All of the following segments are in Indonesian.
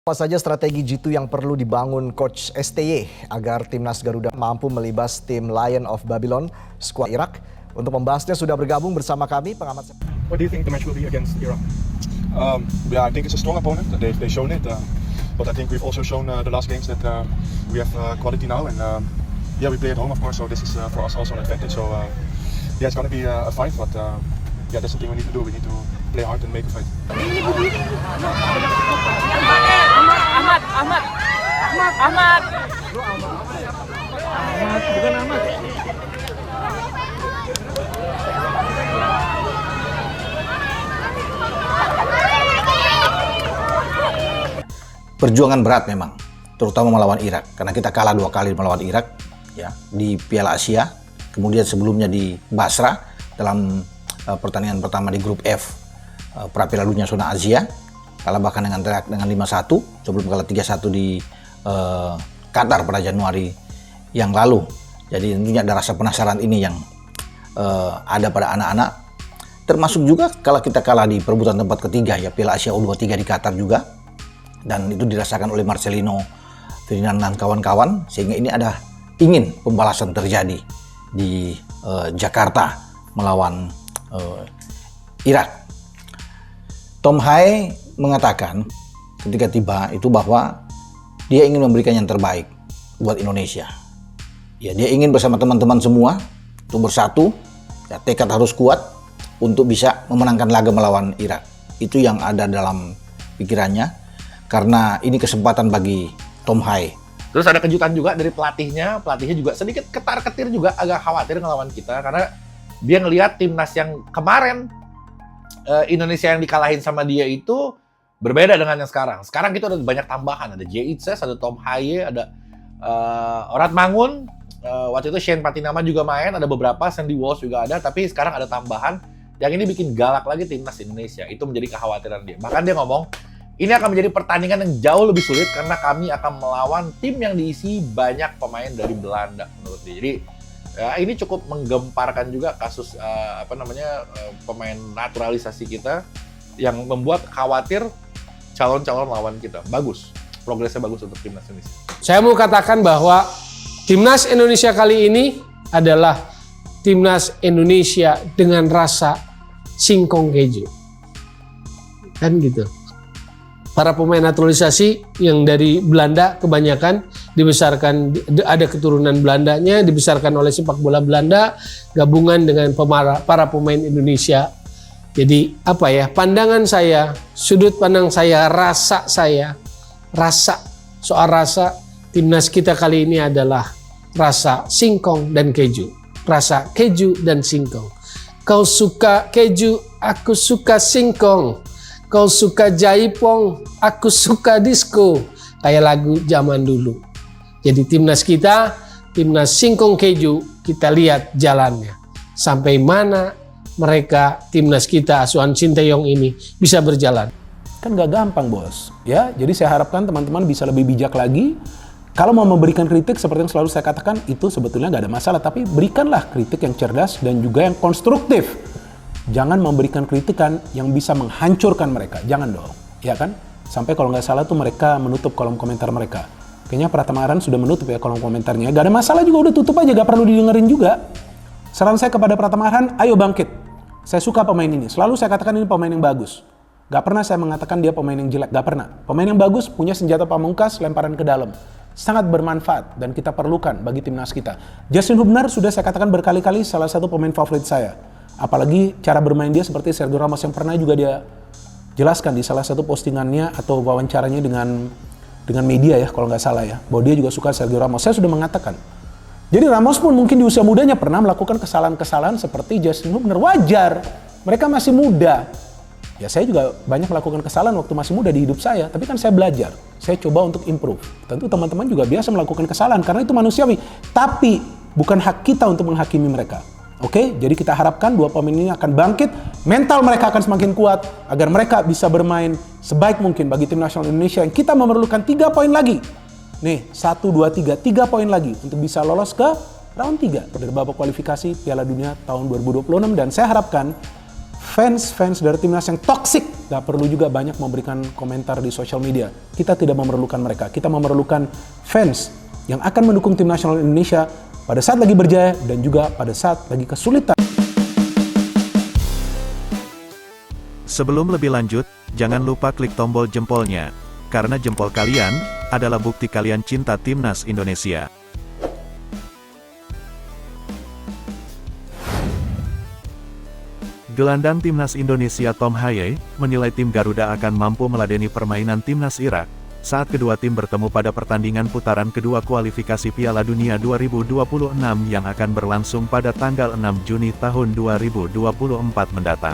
Apa saja strategi jitu yang perlu dibangun Coach STY agar timnas Garuda mampu melibas tim Lion of Babylon, skuad Irak? Untuk membahasnya sudah bergabung bersama kami pengamat. What do you think the match will be against Iraq? I think it's a strong opponent. They've shown it, but I think we've also shown the last games that we have quality now, and we play at home, of course. So this is for us also an advantage. So it's going to be a fight, but that's something we need to do. We need to play hard and make a fight. Ahmad. Bukan Ahmad. Perjuangan berat memang, terutama melawan Irak, karena kita kalah 2 kali melawan Irak, ya, di Piala Asia, kemudian sebelumnya di Basra dalam pertandingan pertama di grup F pra Piala Dunia zona Asia, kalah bahkan dengan 5-1 sebelum kalah 3-1 di Qatar pada Januari yang lalu. Jadi tentunya ada rasa penasaran ini yang ada pada anak-anak, termasuk juga kalau kita kalah di perebutan tempat ketiga, ya, Piala Asia U23 di Qatar juga. Dan itu dirasakan oleh Marcelino, Ferdinand dan kawan-kawan, sehingga ini ada ingin pembalasan terjadi di Jakarta melawan Irak. Tom Hai mengatakan ketika tiba itu bahwa dia ingin memberikan yang terbaik buat Indonesia. Ya, dia ingin bersama teman-teman semua untuk bersatu, ya, tekad harus kuat untuk bisa memenangkan laga melawan Irak. Itu yang ada dalam pikirannya. Karena ini kesempatan bagi Tom Hai. Terus ada kejutan juga dari pelatihnya juga sedikit ketar-ketir juga, agak khawatir ngelawan kita karena dia ngelihat timnas yang kemarin Indonesia yang dikalahin sama dia itu berbeda dengan yang sekarang. Sekarang kita ada banyak tambahan, ada Jay Itzes, ada Tom Hai, ada Orat Mangun, waktu itu Shane Patinama juga main, ada beberapa, Sandy Walsh juga ada, tapi sekarang ada tambahan yang ini bikin galak lagi timnas Indonesia. Itu menjadi kekhawatiran dia. Bahkan dia ngomong, ini akan menjadi pertandingan yang jauh lebih sulit karena kami akan melawan tim yang diisi banyak pemain dari Belanda menurut dia. Jadi ya, ini cukup menggemparkan juga kasus pemain naturalisasi kita yang membuat khawatir calon-calon lawan kita. Bagus, progresnya bagus untuk timnas Indonesia. Saya mau katakan bahwa timnas Indonesia kali ini adalah timnas Indonesia dengan rasa singkong keju. Kan gitu. Para pemain naturalisasi yang dari Belanda kebanyakan dibesarkan, ada keturunan Belandanya, dibesarkan oleh sepak bola Belanda, gabungan dengan para pemain Indonesia. Jadi pandangan saya, sudut pandang saya, soal rasa timnas kita kali ini adalah rasa singkong dan keju. Rasa keju dan singkong. Kau suka keju, aku suka singkong. Kau suka jaipong, aku suka disco. Kayak lagu zaman dulu. Jadi timnas kita, timnas singkong keju, kita lihat jalannya. Sampai mana mereka, timnas kita, asuhan Sinteyong ini bisa berjalan. Kan gak gampang, bos. Ya, jadi saya harapkan teman-teman bisa lebih bijak lagi. Kalau mau memberikan kritik, seperti yang selalu saya katakan, itu sebetulnya gak ada masalah. Tapi berikanlah kritik yang cerdas dan juga yang konstruktif. Jangan memberikan kritikan yang bisa menghancurkan mereka. Jangan dong, ya kan? Sampai kalau nggak salah tuh mereka menutup kolom komentar mereka. Kayaknya Pratama Arhan sudah menutup ya kolom komentarnya. Gak ada masalah juga, udah tutup aja, gak perlu didengerin juga. Saran saya kepada Pratama Arhan, ayo bangkit. Saya suka pemain ini. Selalu saya katakan ini pemain yang bagus. Gak pernah saya mengatakan dia pemain yang jelek, gak pernah. Pemain yang bagus, punya senjata pamungkas, lemparan ke dalam. Sangat bermanfaat dan kita perlukan bagi timnas kita. Justin Hubner sudah saya katakan berkali-kali salah satu pemain favorit saya. Apalagi cara bermain dia seperti Sergio Ramos yang pernah juga dia jelaskan di salah satu postingannya atau wawancaranya dengan media ya kalau nggak salah ya, bahwa dia juga suka Sergio Ramos. Saya sudah mengatakan. Jadi Ramos pun mungkin di usia mudanya pernah melakukan kesalahan-kesalahan seperti Justin Hubner. Wajar, mereka masih muda. Ya saya juga banyak melakukan kesalahan waktu masih muda di hidup saya, tapi kan saya belajar. Saya coba untuk improve. Tentu teman-teman juga biasa melakukan kesalahan karena itu manusiawi. Tapi bukan hak kita untuk menghakimi mereka. Oke, jadi kita harapkan dua pemain ini akan bangkit, mental mereka akan semakin kuat agar mereka bisa bermain sebaik mungkin bagi tim nasional Indonesia yang kita memerlukan 3 poin lagi. Nih, 1, 2, 3 poin lagi untuk bisa lolos ke round 3 dari babak kualifikasi Piala Dunia tahun 2026 dan saya harapkan fans dari timnas yang toksik gak perlu juga banyak memberikan komentar di sosial media. Kita tidak memerlukan mereka. Kita memerlukan fans yang akan mendukung tim nasional Indonesia pada saat lagi berjaya dan juga pada saat lagi kesulitan. Sebelum lebih lanjut, jangan lupa klik tombol jempolnya, karena jempol kalian adalah bukti kalian cinta Timnas Indonesia. Gelandang Timnas Indonesia Tom Haye menilai tim Garuda akan mampu meladeni permainan Timnas Irak saat kedua tim bertemu pada pertandingan putaran kedua kualifikasi Piala Dunia 2026 yang akan berlangsung pada tanggal 6 Juni tahun 2024 mendatang.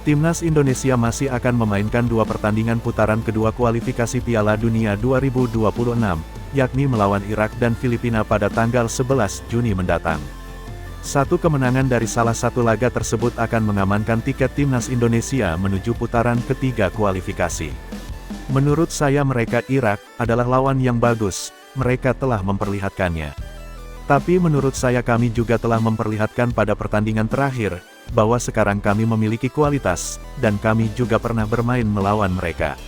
Timnas Indonesia masih akan memainkan dua pertandingan putaran kedua kualifikasi Piala Dunia 2026, yakni melawan Irak dan Filipina pada tanggal 11 Juni mendatang. Satu kemenangan dari salah satu laga tersebut akan mengamankan tiket Timnas Indonesia menuju putaran ketiga kualifikasi. Menurut saya mereka Irak adalah lawan yang bagus, mereka telah memperlihatkannya. Tapi menurut saya kami juga telah memperlihatkan pada pertandingan terakhir, bahwa sekarang kami memiliki kualitas, dan kami juga pernah bermain melawan mereka.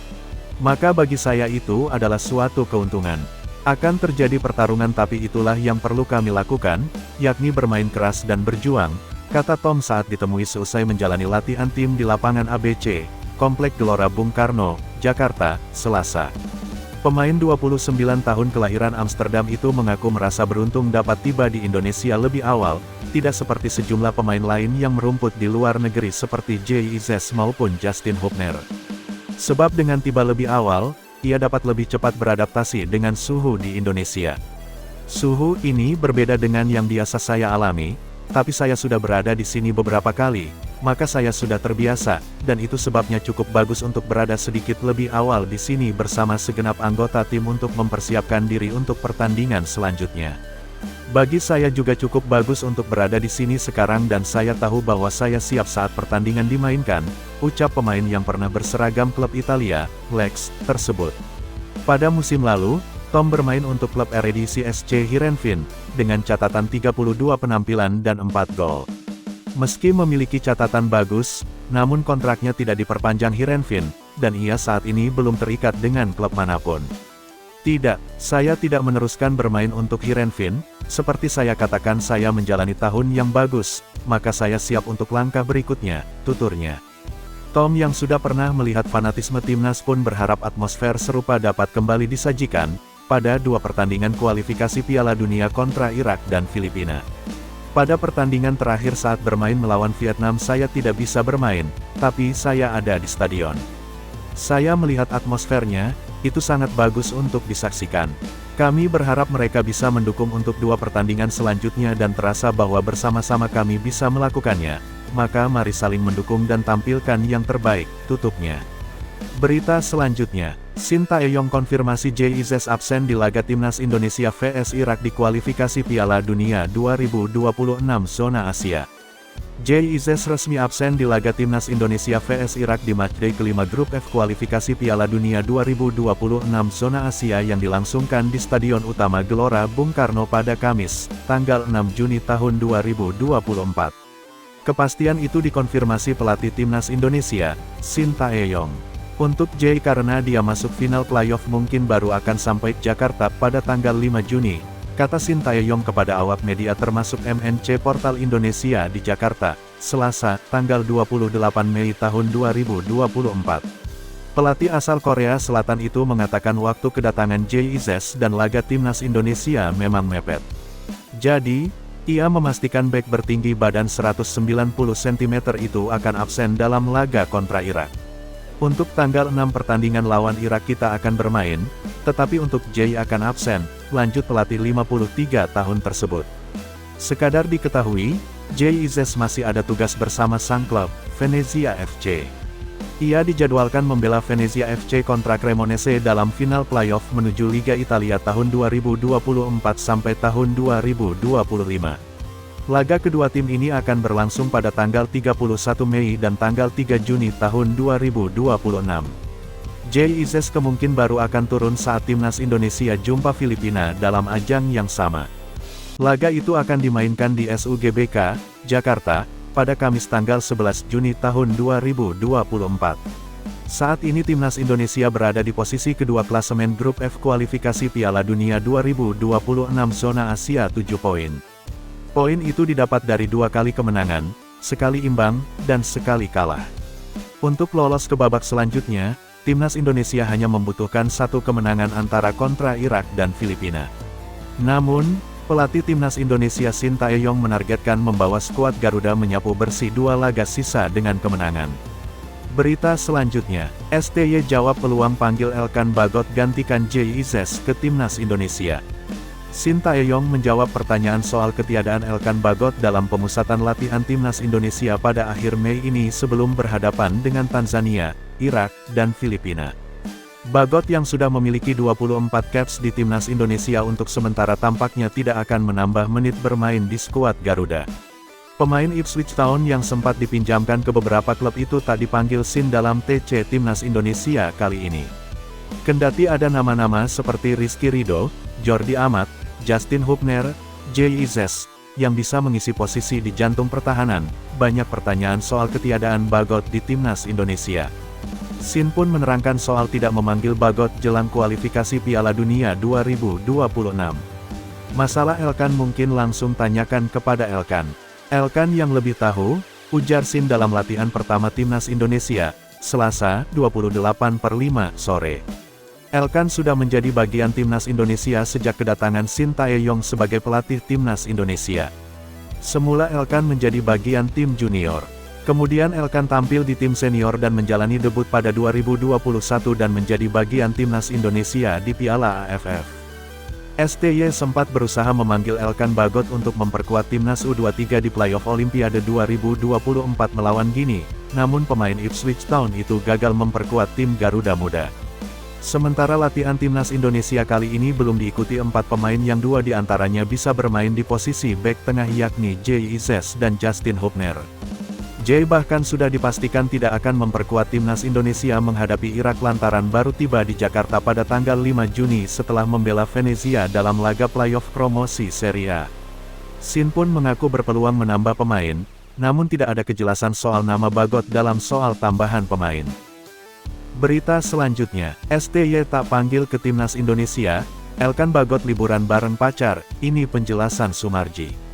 Maka bagi saya itu adalah suatu keuntungan. Akan terjadi pertarungan tapi itulah yang perlu kami lakukan, yakni bermain keras dan berjuang, kata Tom saat ditemui seusai menjalani latihan tim di lapangan ABC, Komplek Gelora Bung Karno, Jakarta, Selasa. Pemain 29 tahun kelahiran Amsterdam itu mengaku merasa beruntung dapat tiba di Indonesia lebih awal, tidak seperti sejumlah pemain lain yang merumput di luar negeri seperti JIZ maupun Justin Hubner. Sebab dengan tiba lebih awal, ia dapat lebih cepat beradaptasi dengan suhu di Indonesia. Suhu ini berbeda dengan yang biasa saya alami, tapi saya sudah berada di sini beberapa kali, maka saya sudah terbiasa, dan itu sebabnya cukup bagus untuk berada sedikit lebih awal di sini bersama segenap anggota tim untuk mempersiapkan diri untuk pertandingan selanjutnya. Bagi saya juga cukup bagus untuk berada di sini sekarang dan saya tahu bahwa saya siap saat pertandingan dimainkan, ucap pemain yang pernah berseragam klub Italia, Lex, tersebut. Pada musim lalu, Tom bermain untuk klub Eredivisie SC Heerenveen, dengan catatan 32 penampilan dan 4 gol. Meski memiliki catatan bagus, namun kontraknya tidak diperpanjang Heerenveen, dan ia saat ini belum terikat dengan klub manapun. Tidak, saya tidak meneruskan bermain untuk Heerenveen, seperti saya katakan saya menjalani tahun yang bagus, maka saya siap untuk langkah berikutnya, tuturnya. Tom yang sudah pernah melihat fanatisme timnas pun berharap atmosfer serupa dapat kembali disajikan, pada dua pertandingan kualifikasi Piala Dunia kontra Irak dan Filipina. Pada pertandingan terakhir saat bermain melawan Vietnam saya tidak bisa bermain, tapi saya ada di stadion. Saya melihat atmosfernya, itu sangat bagus untuk disaksikan. Kami berharap mereka bisa mendukung untuk dua pertandingan selanjutnya dan terasa bahwa bersama-sama kami bisa melakukannya. Maka mari saling mendukung dan tampilkan yang terbaik, tutupnya. Berita selanjutnya, Shin Tae-yong konfirmasi JIZ absen di laga Timnas Indonesia vs Irak di kualifikasi Piala Dunia 2026 zona Asia. JIZ resmi absen di laga Timnas Indonesia vs Irak di matchday kelima Grup F kualifikasi Piala Dunia 2026 zona Asia yang dilangsungkan di Stadion Utama Gelora Bung Karno pada Kamis, tanggal 6 Juni tahun 2024. Kepastian itu dikonfirmasi pelatih Timnas Indonesia, Shin Tae-yong. Untuk J karena dia masuk final playoff mungkin baru akan sampai Jakarta pada tanggal 5 Juni, kata Shin Tae-yong kepada awak media termasuk MNC Portal Indonesia di Jakarta, Selasa, tanggal 28 Mei tahun 2024. Pelatih asal Korea Selatan itu mengatakan waktu kedatangan JIZ dan laga Timnas Indonesia memang mepet. Jadi, ia memastikan bek bertinggi badan 190 cm itu akan absen dalam laga kontra Irak. Untuk tanggal 6 pertandingan lawan Irak kita akan bermain, tetapi untuk J akan absen, lanjut pelatih 53 tahun tersebut. Sekadar diketahui, JIZ masih ada tugas bersama sang klub, Venezia FC. Ia dijadwalkan membela Venezia FC kontra Cremonese dalam final playoff menuju Liga Italia tahun 2024 sampai tahun 2025. Laga kedua tim ini akan berlangsung pada tanggal 31 Mei dan tanggal 3 Juni tahun 2026. JIZ kemungkinan baru akan turun saat Timnas Indonesia jumpa Filipina dalam ajang yang sama. Laga itu akan dimainkan di SUGBK, Jakarta, pada Kamis tanggal 11 Juni tahun 2024. Saat ini timnas Indonesia berada di posisi kedua klasemen grup F kualifikasi Piala Dunia 2026 zona Asia 7 poin. Poin itu didapat dari 2 kali kemenangan, sekali imbang, dan sekali kalah. Untuk lolos ke babak selanjutnya, timnas Indonesia hanya membutuhkan 1 kemenangan antara kontra Irak dan Filipina. Namun, pelatih timnas Indonesia Shin Tae-yong menargetkan membawa skuad Garuda menyapu bersih 2 laga sisa dengan kemenangan. Berita selanjutnya, STY jawab peluang panggil Elkan Bagot gantikan JIZS ke timnas Indonesia. Shin Tae-yong menjawab pertanyaan soal ketiadaan Elkan Bagot dalam pemusatan latihan timnas Indonesia pada akhir Mei ini sebelum berhadapan dengan Tanzania, Irak, dan Filipina. Bagot yang sudah memiliki 24 caps di timnas Indonesia untuk sementara tampaknya tidak akan menambah menit bermain di skuad Garuda. Pemain Ipswich Town yang sempat dipinjamkan ke beberapa klub itu tak dipanggil Shin dalam TC Timnas Indonesia kali ini. Kendati ada nama-nama seperti Rizky Ridho, Jordi Amat, Justin Hubner, JIZS, yang bisa mengisi posisi di jantung pertahanan, banyak pertanyaan soal ketiadaan Bagot di Timnas Indonesia. Shin pun menerangkan soal tidak memanggil Bagot jelang kualifikasi Piala Dunia 2026. Masalah Elkan mungkin langsung tanyakan kepada Elkan. Elkan yang lebih tahu, ujar Shin dalam latihan pertama timnas Indonesia, Selasa, 28/5 sore. Elkan sudah menjadi bagian timnas Indonesia sejak kedatangan Shin Tae-yong sebagai pelatih timnas Indonesia. Semula Elkan menjadi bagian tim junior. Kemudian Elkan tampil di tim senior dan menjalani debut pada 2021 dan menjadi bagian timnas Indonesia di Piala AFF. STY sempat berusaha memanggil Elkan Bagot untuk memperkuat timnas U23 di playoff Olimpiade 2024 melawan Gini, namun pemain Ipswich Town itu gagal memperkuat tim Garuda Muda. Sementara latihan timnas Indonesia kali ini belum diikuti 4 pemain yang 2 diantaranya bisa bermain di posisi bek tengah yakni JIZS dan Justin Hubner. J bahkan sudah dipastikan tidak akan memperkuat timnas Indonesia menghadapi Irak lantaran baru tiba di Jakarta pada tanggal 5 Juni setelah membela Venezia dalam laga playoff promosi Serie A. Shin pun mengaku berpeluang menambah pemain, namun tidak ada kejelasan soal nama Bagot dalam soal tambahan pemain. Berita selanjutnya, STY tak panggil ke timnas Indonesia, Elkan Bagot liburan bareng pacar, ini penjelasan Sumarji.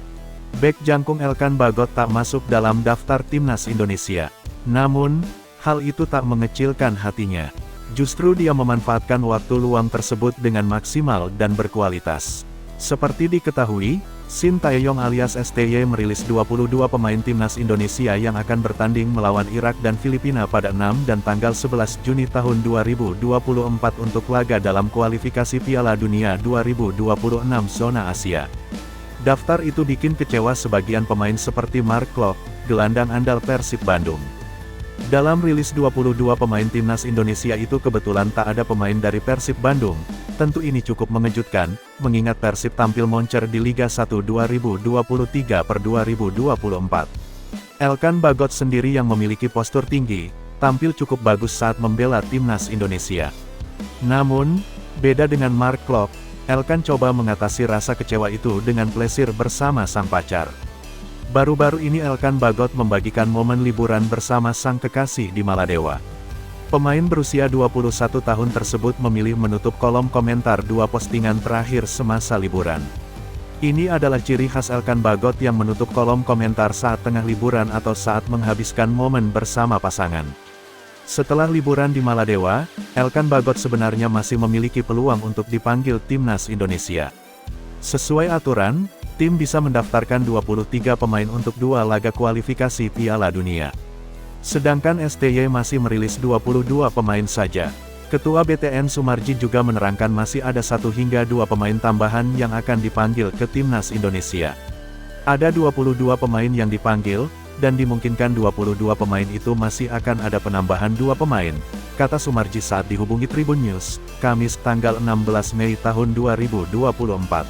Bek jangkung Elkan Bagot tak masuk dalam daftar timnas Indonesia. Namun, hal itu tak mengecilkan hatinya. Justru dia memanfaatkan waktu luang tersebut dengan maksimal dan berkualitas. Seperti diketahui, Shin Tae-yong alias STY merilis 22 pemain timnas Indonesia yang akan bertanding melawan Irak dan Filipina pada 6 dan tanggal 11 Juni tahun 2024 untuk laga dalam kualifikasi Piala Dunia 2026 zona Asia. Daftar itu bikin kecewa sebagian pemain seperti Mark Klok, gelandang andal Persib Bandung. Dalam rilis 22 pemain timnas Indonesia itu kebetulan tak ada pemain dari Persib Bandung. Tentu ini cukup mengejutkan, mengingat Persib tampil moncer di Liga 1 2023/2024. Elkan Bagot sendiri yang memiliki postur tinggi, tampil cukup bagus saat membela timnas Indonesia. Namun, beda dengan Mark Klok, Elkan coba mengatasi rasa kecewa itu dengan plesir bersama sang pacar. Baru-baru ini Elkan Bagot membagikan momen liburan bersama sang kekasih di Maladewa. Pemain berusia 21 tahun tersebut memilih menutup kolom komentar 2 postingan terakhir semasa liburan. Ini adalah ciri khas Elkan Bagot yang menutup kolom komentar saat tengah liburan atau saat menghabiskan momen bersama pasangan. Setelah liburan di Maladewa, Elkan Bagot sebenarnya masih memiliki peluang untuk dipanggil timnas Indonesia. Sesuai aturan, tim bisa mendaftarkan 23 pemain untuk 2 laga kualifikasi Piala Dunia. Sedangkan STY masih merilis 22 pemain saja. Ketua BTN Sumarji juga menerangkan masih ada 1 hingga 2 pemain tambahan yang akan dipanggil ke timnas Indonesia. Ada 22 pemain yang dipanggil, dan dimungkinkan 22 pemain itu masih akan ada penambahan 2 pemain, kata Sumarji saat dihubungi Tribun News, Kamis tanggal 16 Mei tahun 2024.